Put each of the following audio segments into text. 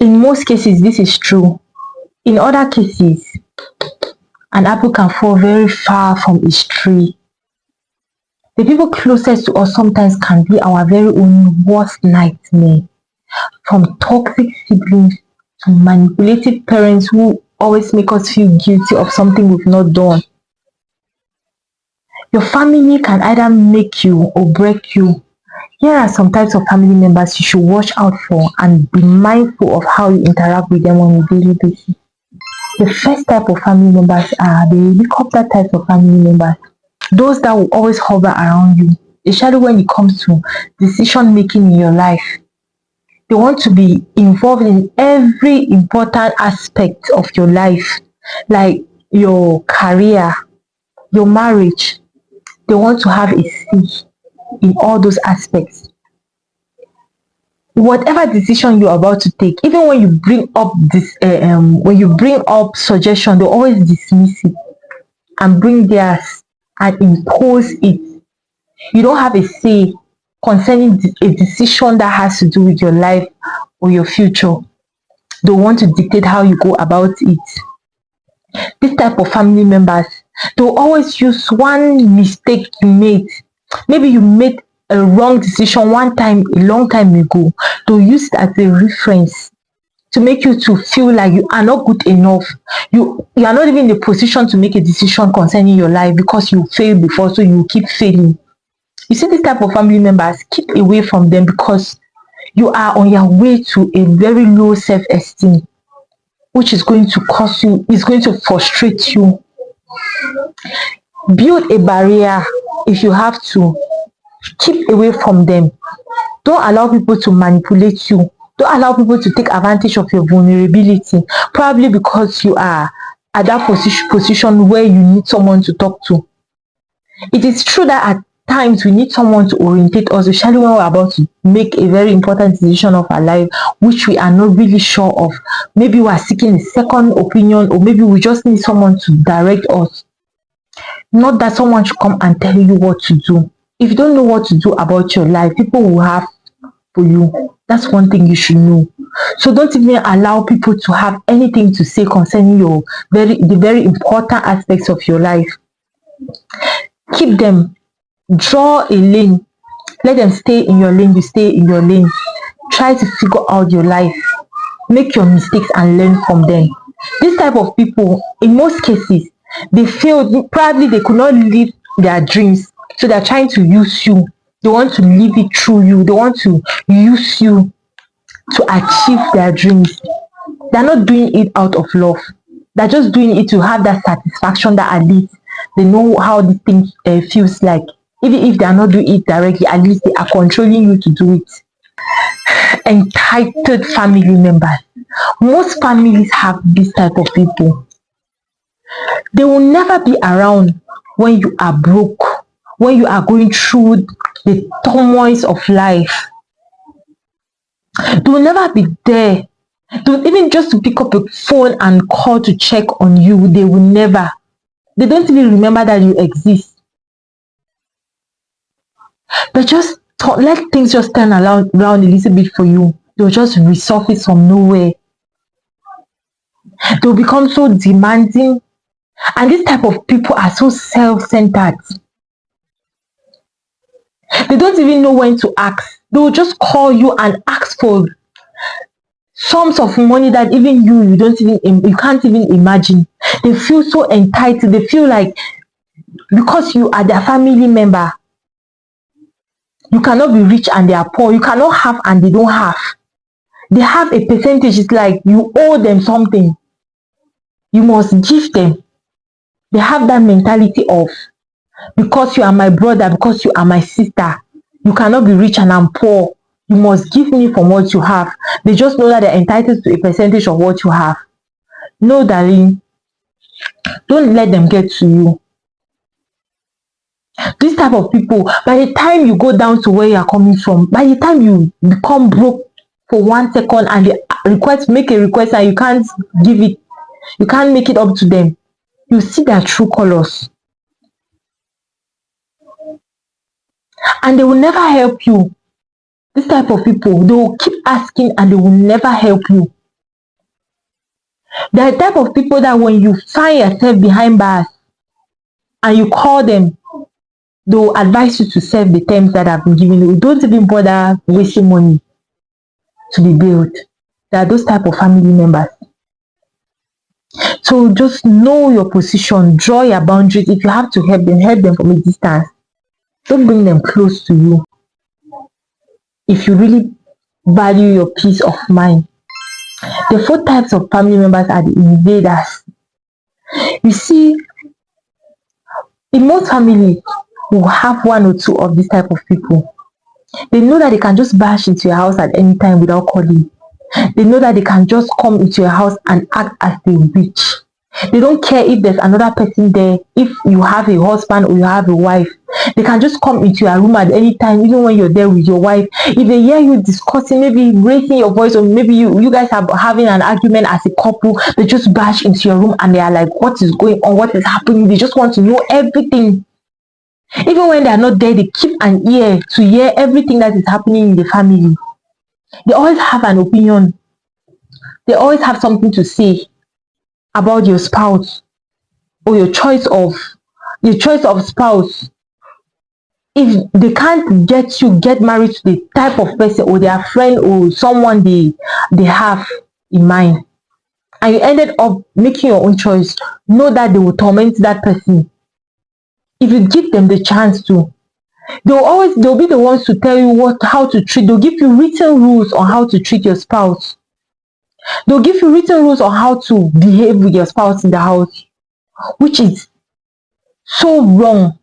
In most cases, this is true. In other cases, an apple can fall very far from its tree. The people closest to us sometimes can be our very own worst nightmare, from toxic siblings to manipulative parents who always make us feel guilty of something we've not done. Your family can either make you or break you. Here are some types of family members you should watch out for and be mindful of how you interact with them on a daily basis. The first type of family members are the helicopter type of family members. Those that will always hover around you, especially when it comes to decision making in your life. They want to be involved in every important aspect of your life, like your career, your marriage. They want to have a say in all those aspects. Whatever decision you're about to take, even when you bring up suggestion, they always dismiss it and bring theirs and impose it. You don't have a say concerning a decision that has to do with your life or your future. They want to dictate how you go about it. This type of family members, they'll always use one mistake you made. Maybe you made a wrong decision one time, a long time ago. They'll use it as a reference to make you to feel like you are not good enough. You are not even in a position to make a decision concerning your life because you failed before, so you keep failing. You see this type of family members, keep away from them because you are on your way to a very low self-esteem, which is going to cause you, is going to frustrate you. Build a barrier if you have to. Keep away from them. Don't allow people to manipulate you. Don't allow people to take advantage of your vulnerability, probably because you are at that position where you need someone to talk to. It is true that at times we need someone to orientate us, especially when we're about to make a very important decision of our life, which we are not really sure of. Maybe we are seeking a second opinion, or maybe we just need someone to direct us. Not that someone should come and tell you what to do. If you don't know what to do about your life, people will have for you. That's one thing you should know. So don't even allow people to have anything to say concerning the very important aspects of your life. Keep them. Draw a lane. Let them stay in your lane. You stay in your lane. Try to figure out your life. Make your mistakes and learn from them. This type of people, in most cases, they failed. Probably they could not live their dreams, so they're trying to use you. They want to live it through you. They want to use you to achieve their dreams. They're not doing it out of love. They're just doing it to have that satisfaction that at least they know how the thing feels like. Even if they are not doing it directly, at least they are controlling you to do it. Entitled family members. Most families have this type of people. They will never be around when you are broke, when you are going through the turmoils of life. They will never be there. Even just to pick up a phone and call to check on you, they will never. They don't even remember that you exist. But just let things just turn around a little bit for you. They'll just resurface from nowhere. They'll become so demanding. And this type of people are so self-centered. They don't even know when to ask. They will just call you and ask for sums of money that even you can't even imagine. They feel so entitled. They feel like because you are their family member, you cannot be rich and they are poor. You cannot have and they don't have. They have a percentage. It's like you owe them something. You must give them. They have that mentality of, because you are my brother, because you are my sister, you cannot be rich and I'm poor. You must give me from what you have. They just know that they're entitled to a percentage of what you have. No, darling, don't let them get to you. This type of people, by the time you go down to where you are coming from, by the time you become broke for 1 second and they make a request and you can't give it, you can't make it up to them, you see their true colors. And they will never help you. This type of people, they will keep asking and they will never help you. There are the type of people that when you find yourself behind bars and you call them, they'll advise you to serve the terms that have been given you. Don't even bother wasting money to be built. There are those type of family members. So just know your position, draw your boundaries. If you have to help them from a distance. Don't bring them close to you. If you really value your peace of mind. The four types of family members are the invaders. You see, in most families, we will have one or two of these type of people. They know that they can just bash into your house at any time without calling. They know that they can just come into your house and act as a witch. They don't care if there's another person there, if you have a husband or you have a wife. They can just come into your room at any time, even when you're there with your wife. If they hear you discussing, maybe raising your voice, or maybe you guys are having an argument as a couple, they just bash into your room and they are like, what is going on? What is happening? They just want to know everything. Even when they are not there, they keep an ear to hear everything that is happening in the family. They always have an opinion. They always have something to say about your spouse or your choice of spouse. If they can't get married to the type of person or their friend or someone they have in mind, and you ended up making your own choice, know that they will torment that person. If you give them the chance to, they'll be the ones to tell you how to treat. They'll give you written rules on how to treat your spouse. They'll give you written rules on how to behave with your spouse in the house, which is so wrong.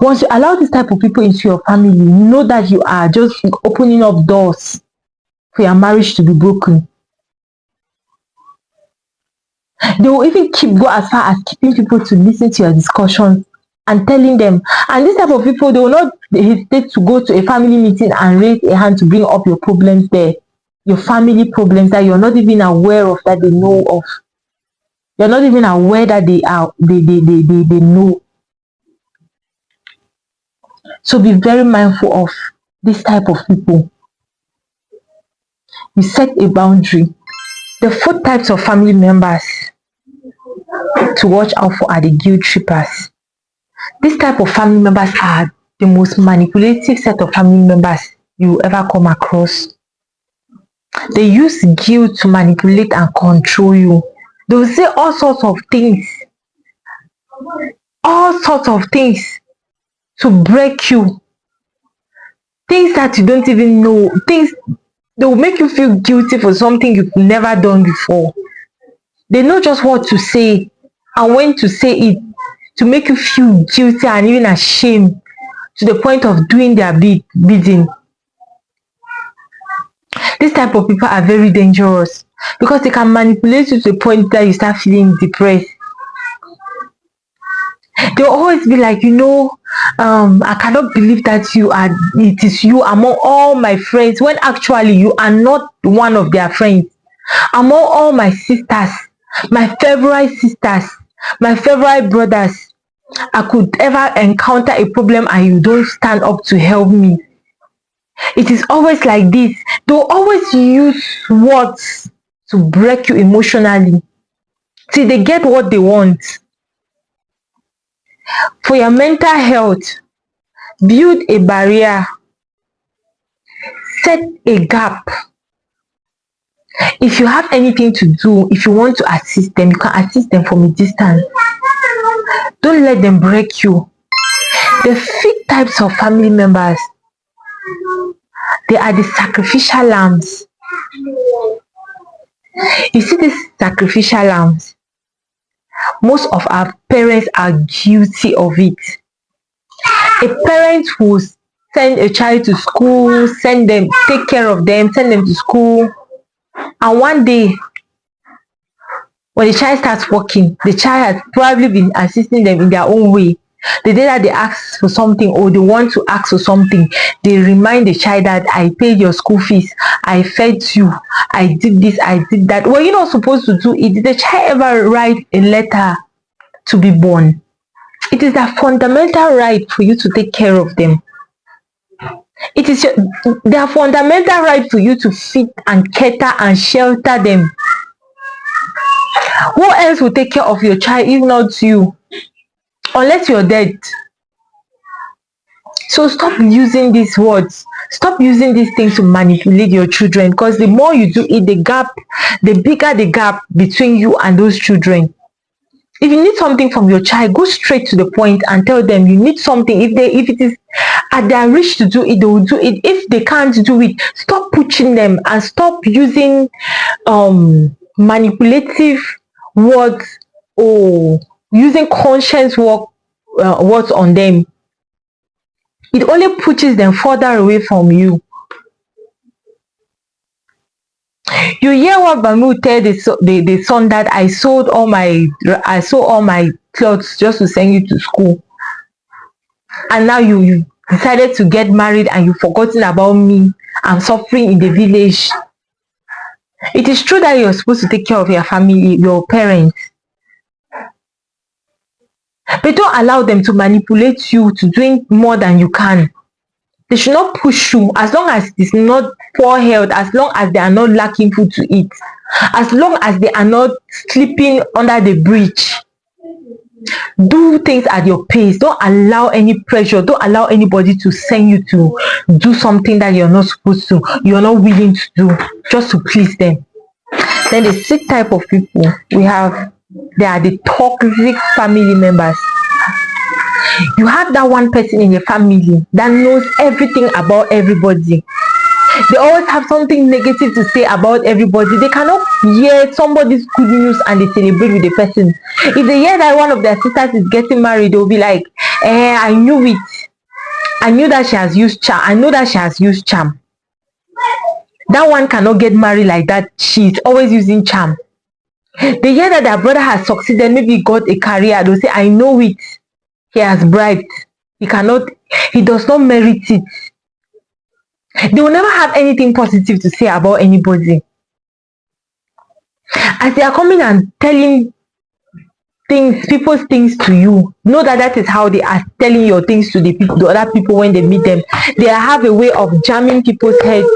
Once you allow this type of people into your family, you know that you are just opening up doors for your marriage to be broken. They will even go as far as keeping people to listen to your discussions and telling them. And this type of people, they will not hesitate to go to a family meeting and raise a hand to bring up your problems there. Your family problems that you're not even aware of, that they know of. You're not even aware that they know. So be very mindful of this type of people. You set a boundary. The four types of family members to watch out for are the guilt trippers. This type of family members are the most manipulative set of family members you will ever come across. They use guilt to manipulate and control you. They will say all sorts of things to break you. Things that you don't even know. They will make you feel guilty for something you've never done before. They know just what to say and when to say it to make you feel guilty and even ashamed to the point of doing their bidding. This type of people are very dangerous because they can manipulate you to the point that you start feeling depressed. They'll always be like, I cannot believe that it is you among all my friends, when actually you are not one of their friends. Among all my sisters, my favorite sisters, my favorite brothers, I could ever encounter a problem and you don't stand up to help me. It is always like this. They'll always use words to break you emotionally till they get what they want. For your mental health, build a barrier, set a gap. If you have anything to do, if you want to assist them, you can assist them from a distance. Don't let them break you. The fifth types of family members, they are the sacrificial lambs. You see these sacrificial lambs, most of our parents are guilty of it. A parent will send a child to school, take care of them, send them to school, and one day when the child starts working, the child has probably been assisting them in their own way. The day that they ask for something or they want to ask for something, they remind the child that I paid your school fees, I fed you, I did this, I did that. Well, you're not supposed to do it. Did the child ever write a letter to be born? It is a fundamental right for you to take care of them. It is their fundamental right for you to feed and cater and shelter them. Who else will take care of your child if not you? Unless you're dead. So stop using these words. Stop using these things to manipulate your children, because the more you do it, the bigger the gap between you and those children. If you need something from your child, go straight to the point and tell them you need something. If it is at their reach to do it, they will do it. If they can't do it, stop pushing them and stop using manipulative words or using conscience words on them. It only pushes them further away from you. You hear what Bamu tell the son that I sold all my clothes just to send you to school, and now you decided to get married and you've forgotten about me. I'm suffering in the village. It is true that you're supposed to take care of your family, your parents, but don't allow them to manipulate you to doing more than you can. They should not push you, as long as it's not poor health, as long as they are not lacking food to eat, as long as they are not sleeping under the bridge. Do things at your pace. Don't allow any pressure. Don't allow anybody to send you to do something that you're not supposed to, you're not willing to do, just to please them. Then the sixth type of people we have, they are the toxic family members. You have that one person in your family that knows everything about everybody. They always have something negative to say about everybody. They cannot hear somebody's good news and they celebrate with the person. If they hear that one of their sisters is getting married, they'll be like, I knew it. I knew that she has used charm. I know that she has used charm. That one cannot get married like that. She's always using charm. They hear that their brother has succeeded, maybe he got a career. They'll say, I know it. He has bribed. He does not merit it. They will never have anything positive to say about anybody. As they are coming and telling people's things to you, know that is how they are telling your things to the other people when they meet them. They have a way of jamming people's heads.